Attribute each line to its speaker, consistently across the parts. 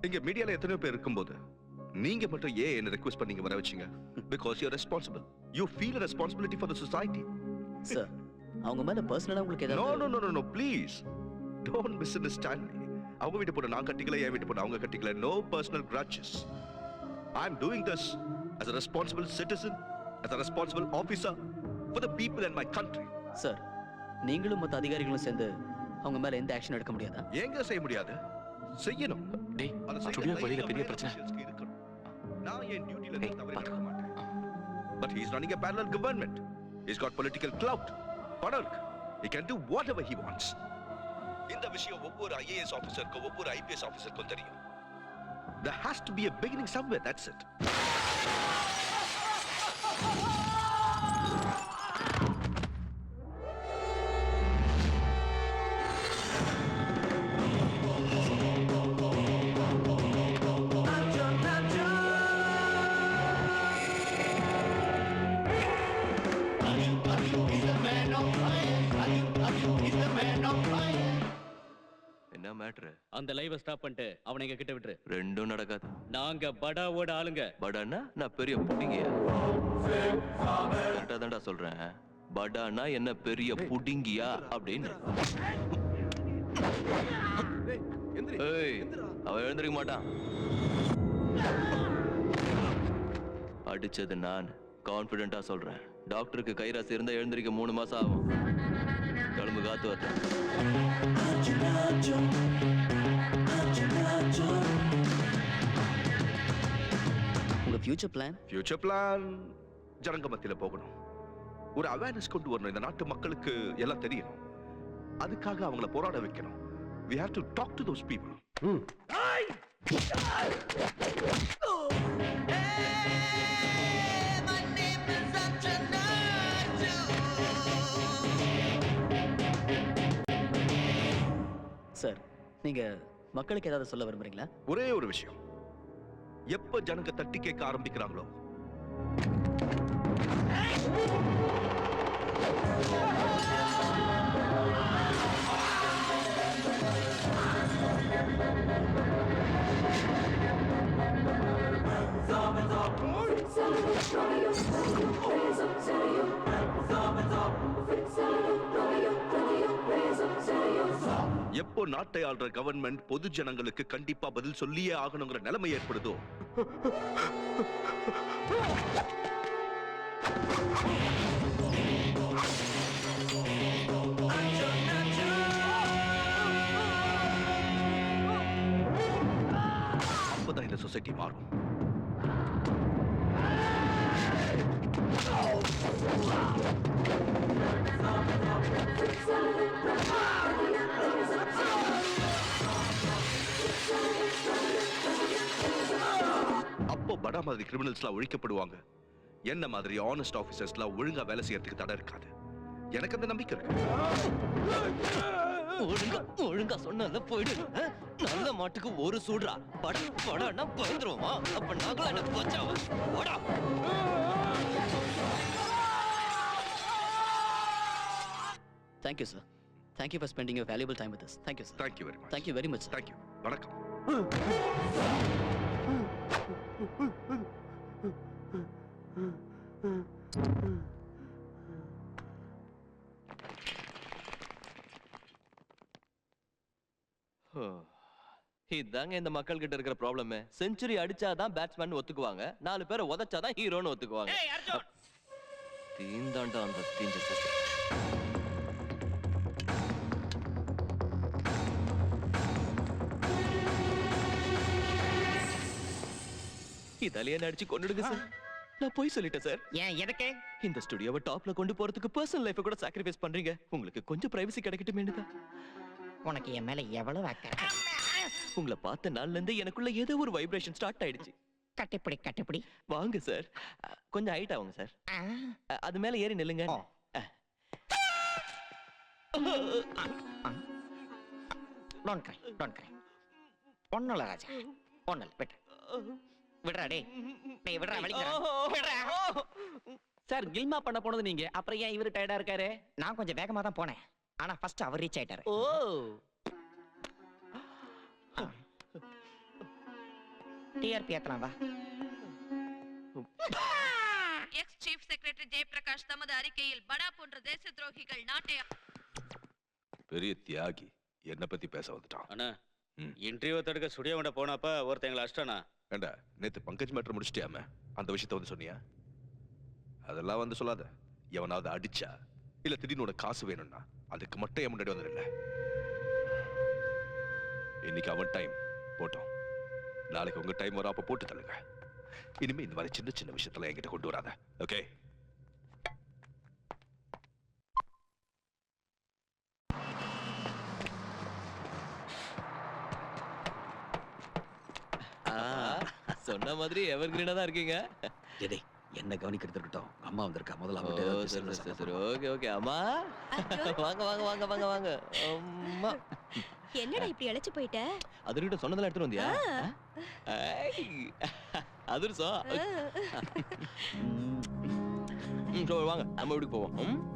Speaker 1: இங்க மீடியால எத்தனையோ பேர் இருக்கும்போது நீங்க மட்டும் ஏன் என்ன ரெக்வெஸ்ட் பண்ணீங்க வர வச்சீங்க? Because you're responsible. You feel a responsibility for the society.
Speaker 2: Sir, அவங்க மேல பர்சனலா உங்களுக்கு ஏதாவது
Speaker 1: No, please. Don't misunderstand me. அவங்க வீட்டு போட நான் கட்டிக்கல, என் வீட்டு போட அவங்க கட்டிக்கல. No personal grudges. I'm doing this as a responsible citizen, as a responsible officer for the people and my country.
Speaker 2: Sir, நீங்களும் மத்த அதிகாரிகளும் சேர்ந்து அவங்க மேல எந்த ஆக்ஷன் எடுக்க முடியாதா?
Speaker 1: ஏங்க செய்ய முடியாது? செய்யணும்.
Speaker 3: டேய், ஸ்டுடியோ வெளியில பெரிய பிரச்சனை.
Speaker 1: நான் என் டியூட்டில தவறி நடக்க மாட்டேன். But he's running a parallel government. He's got political clout. பணம் இருக்கு. He can do whatever he wants. இந்த விஷயம் ஒவ்வொரு IAS ஆபீசருக்கும் ஒவ்வொரு IPS ஆபீசருக்கும் தெரியும். There has to be a beginning somewhere. That's it.
Speaker 3: என்ன மேட்டர்?
Speaker 4: அந்த லைவ ஸ்டாப் பண்ணிட்டு அவனை எங்க கிட்ட விட்டுரு.
Speaker 3: ரெண்டும் நடக்காது.
Speaker 4: நாங்க படாவோட ஆளுங்க.
Speaker 3: படான்னா நான் பெரிய புடிங்கியா? கரெக்டா தான்டா சொல்றேன். படானா என்ன பெரிய புடிங்கியா அப்படின்னு. ஏய், அவன் எழுந்திருக்க மாட்டான். அடிச்சது நான். கான்பிடென்ட்டா சொல்றேன். டாக்டருக்கு கைராசி இருந்தா எழுந்திருக்க 3 மாசம் ஆகும். கிளம்பு, காத்து வரட்டும்.
Speaker 2: உங்க ஃபியூச்சர் பிளான்
Speaker 1: ஜனங்க மத்தியில போகணும். ஒரு அவேர்னஸ் கொண்டு வரணும். இந்த நாட்டு மக்களுக்கு எல்லாம் தெரியணும். அதுக்காக அவங்கள போராட வைக்கணும். We have to talk to those people.
Speaker 2: Sir, நீங்க மக்களுக்கு ஏதாவது சொல்ல விரும்புறீங்களா?
Speaker 1: ஒரே ஒரு விஷயம். எப்ப ஜனங்க தட்டி கேட்க ஆரம்பிக்கிறாங்களோ எப்போ நாட்டை ஆள்ற கவர்மெண்ட் பொது ஜனங்களுக்கு கண்டிப்பா பதில் சொல்லியே ஆகணுங்கிற நிலைமை ஏற்படுதோ அப்பதான் இந்த சொசைட்டி மாறும். அப்போ படா மாதிரி கிரிமினல்ஸ்லாம் ஒழிக்கப்படுவாங்க. என்ன மாதிரி ஆனஸ்ட் ஆபீசர்ஸ்லாம் ஒழுங்கா வேலை செய்யறதுக்கு தடை இருக்காது. எனக்கு அந்த நம்பிக்கை இருக்கு.
Speaker 3: ஒழுங்கா சொன்னல போயிடு. நல்ல மாட்டுக்கு ஒரு சூடுறா. படனா பயந்துருவோமா? அப்ப நாங்களும் என்ன பச்சாவா? ஓடா.
Speaker 2: Thank you, sir. Thank you for spending your valuable time with us. Thank you, sir.
Speaker 1: Thank you very much.
Speaker 2: Thank you very much, sir.
Speaker 1: Thank you. வணக்கம்.
Speaker 3: இதாங்க இந்த மக்கள் கிட்ட இருக்கிற ப்ராப்ளம். செஞ்சுரி அடிச்சாதான் பேட்ஸ்மேன் ஒத்துக்குவாங்க. 4 பேரை உதைச்சாதான் ஹீரோன்னு ஒத்துக்குவாங்க. தீந்தாண்டா அந்த தீஞ்ச சசி. இதாலேயே நடிச்சு கொண்டுடுங்க சார். நான் போய் சொல்லிட்டேன் சார்.
Speaker 5: ஏன் எதுக்கு?
Speaker 3: இந்த ஸ்டுடியோவை டாப்ல கொண்டு போறதுக்கு பர்சனல் லைஃப் கூட சாக்ரிஃபைஸ் பண்றீங்க. உங்களுக்கு கொஞ்சம் பிரைவசி கிடைக்கட்டுமேனு.
Speaker 5: உனக்கு என் மேல எவ்வளவு அக்கறை?
Speaker 3: உங்களை பார்த்த நாள்ல இருந்து எனக்குள்ள ஏதோ ஒரு வைப்ரேஷன் ஸ்டார்ட் ஆயிடுச்சு.
Speaker 5: கட்டிப்பிடி
Speaker 3: வாங்க சார், கொஞ்சம் ஹைட் ஆகுங்க சார். அது மேல ஏறி நில்லுங்க.
Speaker 5: டோன்ட் கிரை. ஒண்ணுல ராஜா, ஒண்ணுல விட்டு விடுறா. டேய் விடுறா, விடுறா.
Speaker 4: சார், கில்மா பண்ண போனது நீங்க, அப்புறம் ஏன் இவரு டயர்டா இருக்காரு?
Speaker 5: நான் கொஞ்சம் வேகமா தான் போனேன். ஆனா ஃபர்ஸ்ட் அவர் ரீச் ஆயிட்டாரு.
Speaker 4: ஓ,
Speaker 5: டிஆர்பி ஏத்தலாம் வா.
Speaker 6: எக்ஸ் சீஃப் செக்ரட்டரி ஜெயபிரகாஷ் தமது அறிக்கையில் படா போன்ற தேச துரோகிகள் நாட்டை
Speaker 1: பெரிய தியாகி என்ன பத்தி பேச வந்துட்டான்.
Speaker 7: அண்ணா இன்டர்வியூ தடுக்க ஸ்டுடியோ கொண்ட போனப்ப ஒருத்தங்களை அஷ்டனா.
Speaker 1: ஏண்டா நேத்து பங்கஜ் மேட்டர் முடிச்சிட்டியாம அந்த விஷயத்த வந்து சொன்னியா? அதெல்லாம் வந்து சொல்லாத. எவனாவது அடிச்சா இல்ல திடீர்னு உனக்கு காசு வேணும்னா அதுக்கு மட்டும் என் முன்னாடி வந்துடல. இன்னைக்கு அவன் டைம் போட்டோம், நாளைக்கு உங்க டைம் வரும், அப்ப போட்டு தள்ளுங்க. இனிமே இந்த மாதிரி சின்ன சின்ன விஷயத்துல என்கிட்ட கொண்டு வராத. ஓகே?
Speaker 3: சொன்ன மாதிரி எவர் கிரீனா தான் இருக்கீங்க.
Speaker 7: டேய் என்ன கவனிக்கிறது இருக்கட்டும், அம்மா வந்திருக்கா, முதல்ல
Speaker 3: ஓ, சரி சரி சரி ஓகே ஓகே. அம்மா வாங்க வாங்க வாங்க வாங்க வாங்க. அம்மா
Speaker 6: என்னடா இப்படி இழைச்சு போயிட்ட?
Speaker 3: அதுகிட்ட சொன்னதெல்லாம் எடுத்துட்டு வந்தியா? அதிர்சம். சரி வாங்க நம்ம வீட்டுக்கு போவோம்.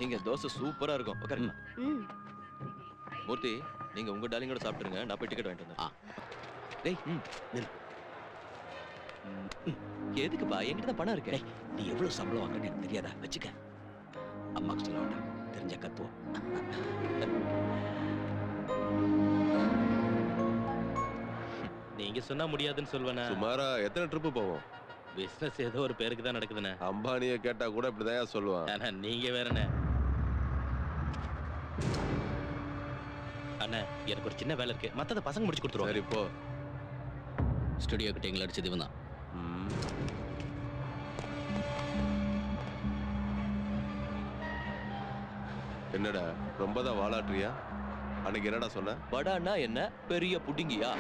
Speaker 3: இங்க தோசை சூப்பரா இருக்கும். உட்காருங்க. மூர்த்தி நீங்க உங்க டாலிங்கோட சாப்பிட்டுருங்க, நான் போய் டிக்கெட் வாங்கிட்டு வந்தேன். டேய் நில். எதுக்குப்பா? என்கிட்ட தான் பணம் இருக்கு.
Speaker 7: நீ எவ்வளவு சம்பளம் வாங்குறேன்னு எனக்கு தெரியாதா? வச்சுக்க. அம்மாக்கு சொல்ல வேண்டாம், தெரிஞ்ச கத்துவோம்.
Speaker 8: நீங்க சொன்னா முடியாதுன்னு சொல்வேனா?
Speaker 9: சுமாரா எத்தனை ட்ரிப்பு போவோம்?
Speaker 8: பிசினஸ் ஏதோ ஒரு பேருக்கு தான் நடக்குதுண்ணே.
Speaker 9: அம்பானியை கேட்டா கூட இப்படிதான் சொல்லுவான்.
Speaker 8: ஆனா நீங்க வேறண்ணே. அண்ணா எனக்கு ஒரு சின்ன வேலை இருக்கு, மத்தத பசங்க முடிச்சு கொடுத்துருவோம்.
Speaker 9: சரி போ.
Speaker 2: ஸ்டுடியோ கிட்ட எங்களை அடிச்சது இவன் தான்.
Speaker 9: என்னடா ரொம்ப தான் வாலாட்டுறியா? அன்னைக்கு என்னடா சொன்ன?
Speaker 3: படானா என்ன பெரிய புடிங்கியா?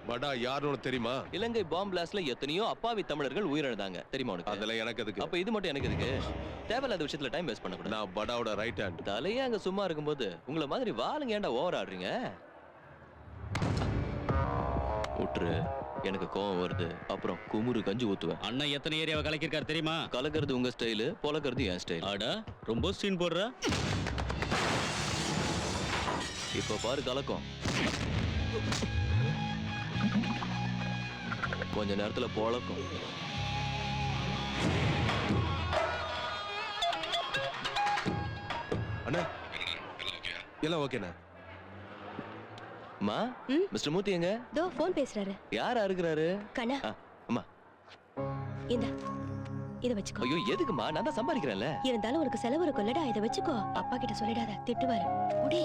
Speaker 9: படா யாருன்னு தெரியுமா?
Speaker 3: இலங்கை பாம்பு பிளாஸ்ட்ல எத்தனையோ அப்பாவி தமிழர்கள் உயிரிழந்தாங்க தெரியுமா உனக்கு?
Speaker 9: அதெல்லாம் எனக்கு எதுக்கு?
Speaker 3: அப்ப இது மட்டும் எனக்கு எதுக்கு? தேவையில்லாத விஷயத்துல டைம் வேஸ்ட் பண்ண கூடாது.
Speaker 9: நான் படாவோட ரைட் ஹேண்ட்.
Speaker 3: தலையே அங்க சும்மா இருக்கும்போது உங்களை மாதிரி வாளுங்க ஏன்டா ஓவர் ஆடுறீங்க? விட்டுரு, எனக்கு கோவம் வருது, அப்புறம் குமுறு கஞ்சி ஊத்துவேன்.
Speaker 7: அண்ணன் எத்தனை ஏரியாவை கலக்கிருக்காரு தெரியுமா?
Speaker 3: கலக்கிறது உங்க ஸ்டைலு, பொலக்கிறது என் ஸ்டைல்.
Speaker 7: ஆடா ரொம்ப சீன் போடுற.
Speaker 3: இப்ப பாரு கலக்கம். கொஞ்ச நேரத்துல பொழக்கும்.
Speaker 9: அண்ணா எல்லாம் ஓகேண்ணா.
Speaker 3: அம்மா மிஸ்டர் மூர்த்தி எங்க?
Speaker 6: தோ ஃபோன் பேசுறாரு.
Speaker 3: யாரா இருக்கிறாரு?
Speaker 6: கண்ணா
Speaker 3: அம்மா
Speaker 6: இந்த இத வச்சுக்கோ.
Speaker 3: ஐயோ எதுக்குமா? நான் தான் சம்பாதிக்கிறேன்ல.
Speaker 6: இருந்தாலும் உனக்கு செலவு இருக்கும்லடா, இத வச்சுக்கோ. அப்பா கிட்ட சொல்லிடாத, திட்டுவாரு. உடே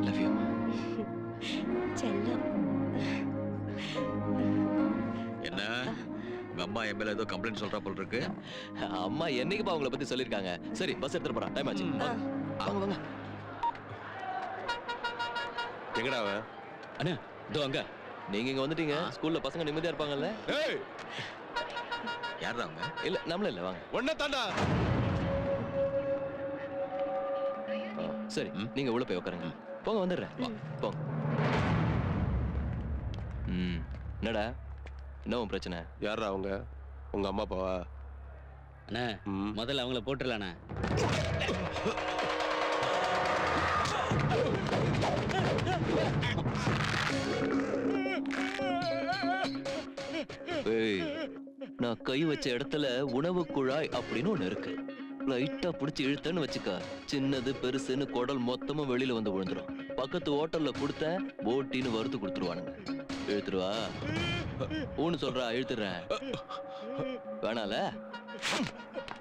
Speaker 3: லவ் யூ.
Speaker 6: செல்லம்.
Speaker 1: என்ன உங்க அம்மா என் மேல ஏதோ கம்ப்ளைண்ட் சொல்றா போல இருக்கு.
Speaker 3: அம்மா என்னைக்குப்பா உங்களை பத்தி சொல்லிருக்காங்க. சரி பஸ் எடுத்துட்டு போறான், டைம் ஆச்சு. வாங்க வாங்க.
Speaker 9: எங்கடா அவன்?
Speaker 7: அண்ணா இதோ அங்க.
Speaker 3: நீங்க இங்க வந்துட்டீங்க, ஸ்கூல்ல பசங்க நிம்மதியா இருப்பாங்கல்ல?
Speaker 9: ஏய்
Speaker 1: யாரா அவங்க?
Speaker 3: இல்ல நம்மள இல்ல, வாங்க.
Speaker 9: ஒன்ன தாண்டா.
Speaker 3: சரி நீங்க உள்ள போய் உட்காருங்க. போங்க வந்துடுறேன். போங்க. என்னடா என்ன உன் பிரச்சனை?
Speaker 9: யாரா அவங்க? உங்க அம்மா அப்பாவா?
Speaker 7: அண்ணா முதல்ல அவங்கள போட்டுடலாண்ணா.
Speaker 3: நான் கை வச்ச இடத்துல உணவு குழாய் அப்படின்னு ஒண்ணு இருக்கு. லைட்டா புடிச்சு இழுத்தன்னு வச்சுக்க, சின்னது பெருசுன்னு குடல் மொத்தமும் வெளியில வந்து விழுந்துரும். பக்கத்து ஹோட்டல்ல கொடுத்த போட்டின்னு வறுத்து கொடுத்துருவானுங்க. இழுத்துருவா? ஊன்னு சொல்றா, இழுத்துறேன். வேணால?